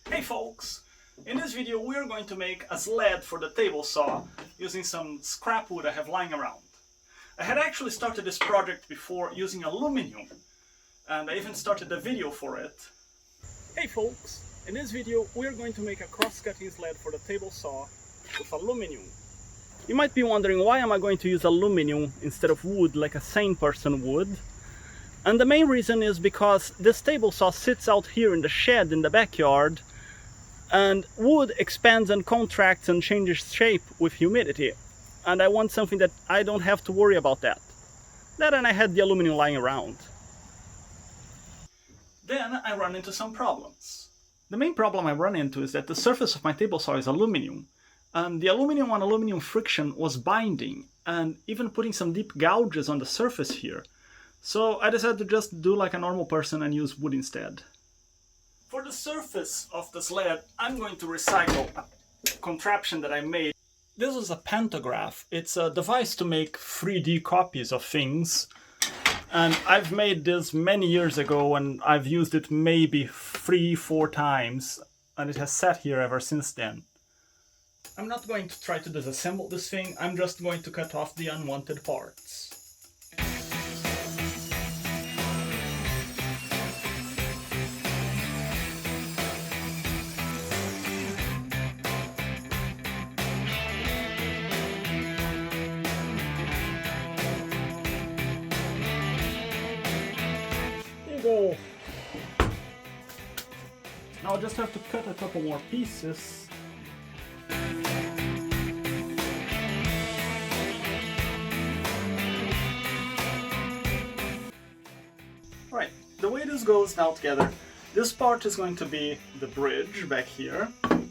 Hey folks! In this video we are going to make a sled for the table saw using some scrap wood I have lying around. I had actually started this project before using aluminum, and I even started a video for it. Hey folks! In this video we are going to make a cross-cutting sled for the table saw with aluminum. You might be wondering, why am I going to use aluminum instead of wood like a sane person would? And the main reason is because this table saw sits out here in the shed in the backyard, and wood expands and contracts and changes shape with humidity. And I want something that I don't have to worry about that. And I had the aluminum lying around. Then I run into some problems. The main problem I run into is that the surface of my table saw is aluminum, and the aluminum on aluminum friction was binding and even putting some deep gouges on the surface here. So I decided to just do like a normal person and use wood instead. For the surface of the sled, I'm going to recycle a contraption that I made. This is a pantograph. It's a device to make 3D copies of things. And I've made this many years ago, and I've used it maybe 3-4 times. And it has sat here ever since then. I'm not going to try to disassemble this thing. I'm just going to cut off the unwanted parts. Go. Now I'll just have to cut a couple more pieces. Alright, the way this goes now together, this part is going to be the bridge back here, and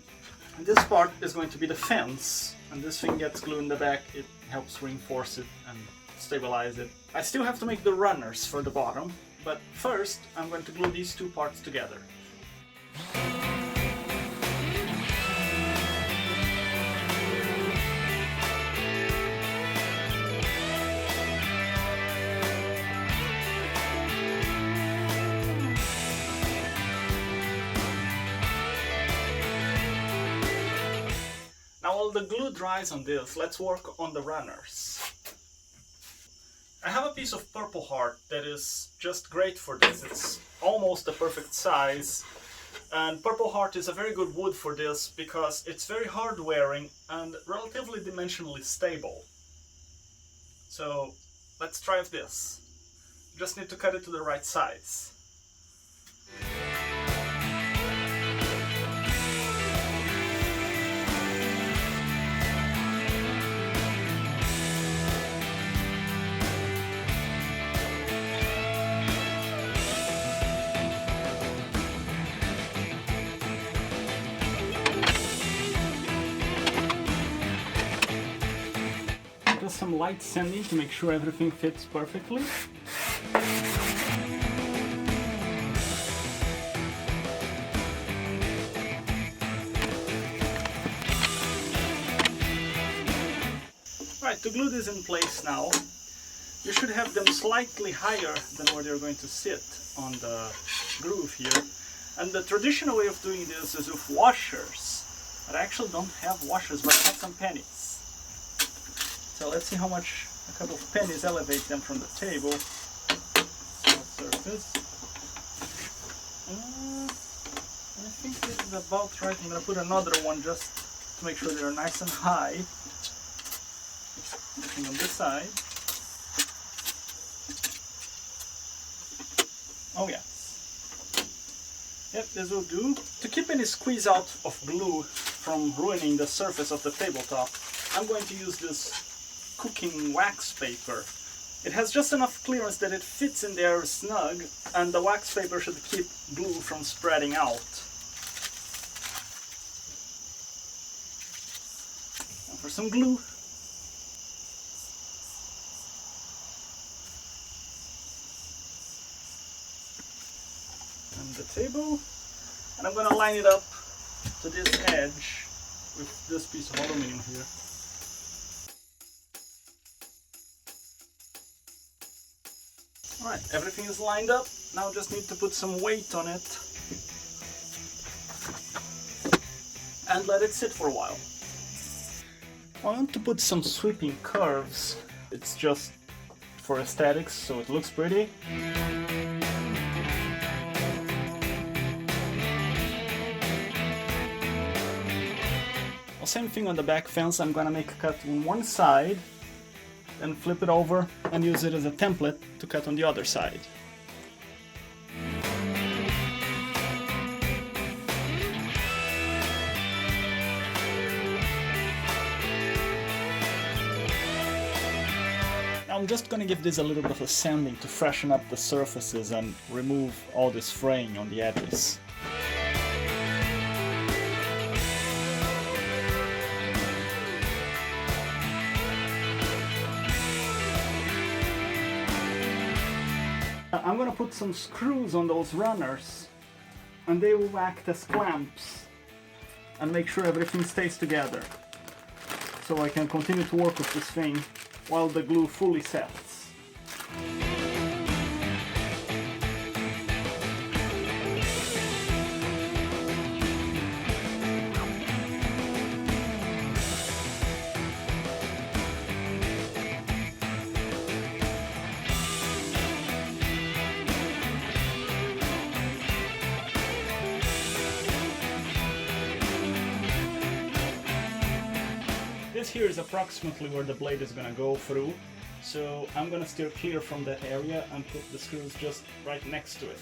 this part is going to be the fence, and this thing gets glued in the back. It helps reinforce it and stabilize it. I still have to make the runners for the bottom, but first I'm going to glue these two parts together. Now while the glue dries on this, let's work on the runners. I have a piece of purple heart that is just great for this. It's almost the perfect size, and purple heart is a very good wood for this because it's very hard wearing and relatively dimensionally stable. So let's try this. Just need to cut it to the right size. Just some light sanding to make sure everything fits perfectly. Right, to glue this in place now, you should have them slightly higher than where they're going to sit on the groove here. And the traditional way of doing this is with washers. But I actually don't have washers, but I have some pennies. So let's see how much a couple of pennies elevate them from the table. Surface. I think this is about right. I'm going to put another one just to make sure they're nice and high. Looking on this side. Oh yeah. Yep, this will do. To keep any squeeze out of glue from ruining the surface of the tabletop, I'm going to use this cooking wax paper. It has just enough clearance that it fits in there snug, and the wax paper should keep glue from spreading out. And for some glue. And the table. And I'm going to line it up to this edge with this piece of aluminum here. Alright, everything is lined up. Now just need to put some weight on it. and let it sit for a while. I want to put some sweeping curves. It's just for aesthetics, so it looks pretty. Well, same thing on the back fence. I'm gonna make a cut on one side, then flip it over and use it as a template to cut on the other side. I'm just gonna give this a little bit of a sanding to freshen up the surfaces and remove all this fraying on the edges. I'm gonna put some screws on those runners, and they will act as clamps and make sure everything stays together, so I can continue to work with this thing while the glue fully sets. This here is approximately where the blade is going to go through, so I'm going to steer clear from that area and put the screws just right next to it.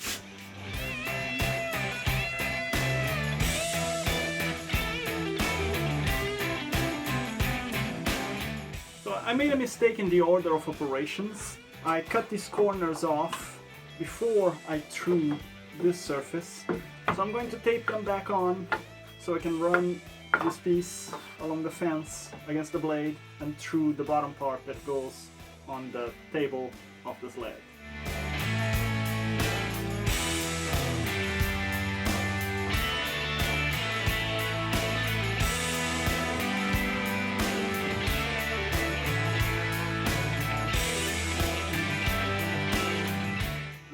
So I made a mistake in the order of operations. I cut these corners off before I trimmed this surface, so I'm going to tape them back on so I can run this piece along the fence against the blade and through the bottom part that goes on the table of the sled.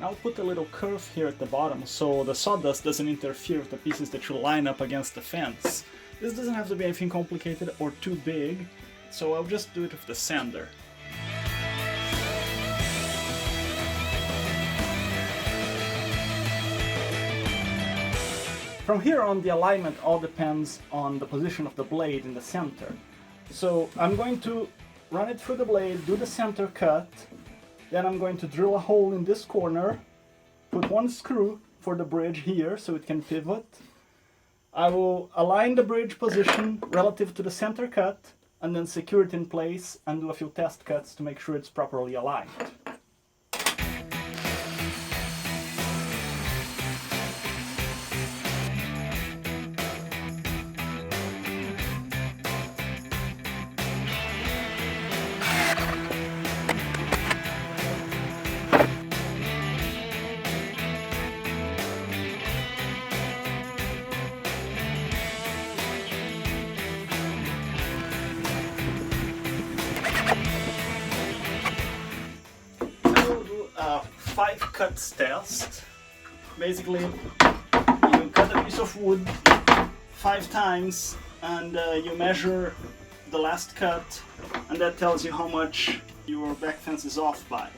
I'll put a little curve here at the bottom so the sawdust doesn't interfere with the pieces that you line up against the fence. This doesn't have to be anything complicated or too big, so I'll just do it with the sander. From here on, the alignment all depends on the position of the blade in the center. So I'm going to run it through the blade, do the center cut, then I'm going to drill a hole in this corner, put one screw for the bridge here so it can pivot. I will align the bridge position relative to the center cut and then secure it in place and do a few test cuts to make sure it's properly aligned. Five cuts test. Basically, you cut a piece of wood 5 times and you measure the last cut, and that tells you how much your back fence is off by.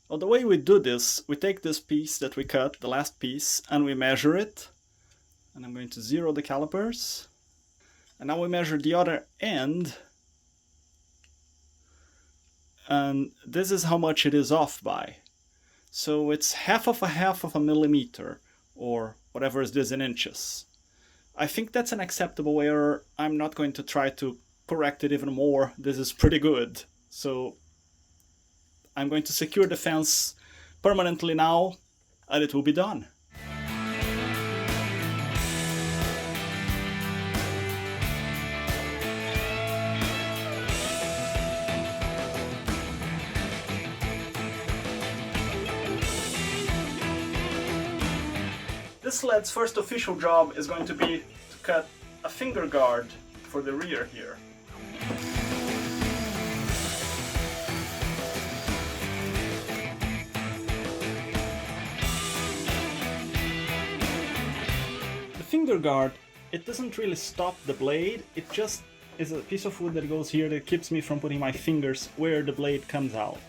Well, the way we do this, we take this piece that we cut, the last piece, and we measure it. And I'm going to 0 the calipers. And now we measure the other end. And this is how much it is off by. So it's half of a millimeter, or whatever is this in inches. I think that's an acceptable error. I'm not going to try to correct it even more. This is pretty good. So I'm going to secure the fence permanently now, and it will be done. This sled's first official job is going to be to cut a finger guard for the rear here. finger guard, it doesn't really stop the blade, it just is a piece of wood that goes here that keeps me from putting my fingers where the blade comes out.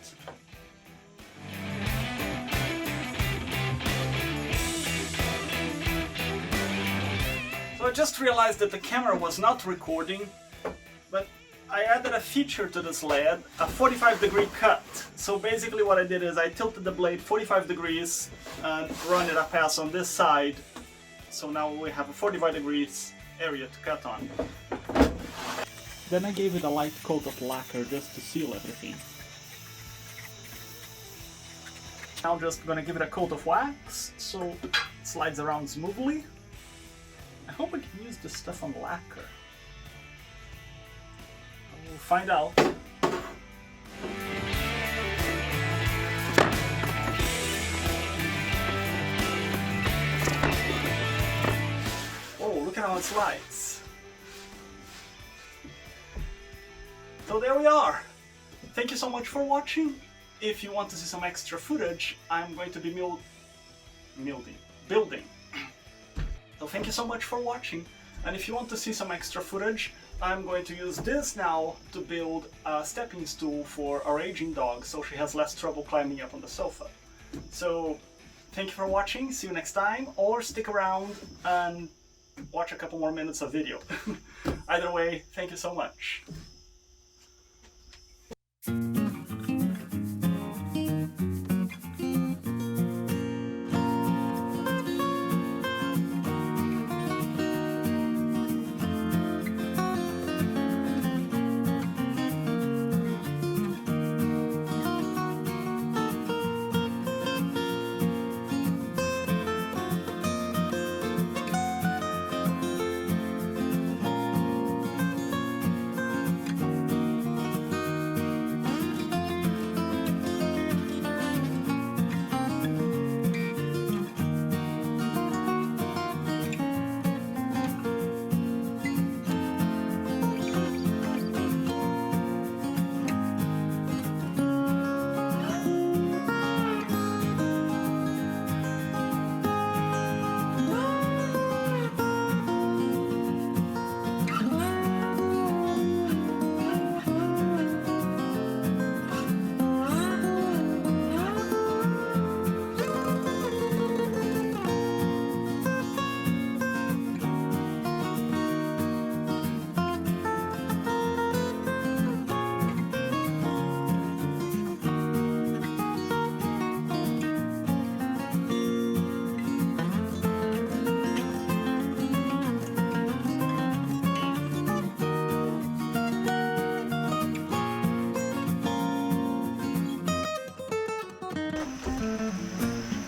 So I just realized that the camera was not recording, but I added a feature to the sled, a 45-degree cut. So basically what I did is I tilted the blade 45 degrees and run it a pass on this side. So now we have a 45 degrees area to cut on. Then I gave it a light coat of lacquer just to seal everything. Now just gonna give it a coat of wax so it slides around smoothly. I hope I can use this stuff on lacquer. We'll find out. Oh, look at how it slides. So there we are. Thank you so much for watching. If you want to see some extra footage, I'm going to be building. So thank you so much for watching. And if you want to see some extra footage, I'm going to use this now to build a stepping stool for our aging dog so she has less trouble climbing up on the sofa. So thank you for watching, see you next time, or stick around and watch a couple more minutes of video. Either way, thank you so much.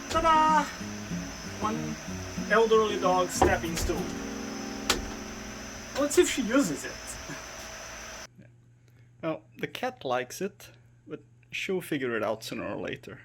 Ta-da! One elderly dog stepping stool. Let's see if she uses it. Well, the cat likes it, but she'll figure it out sooner or later.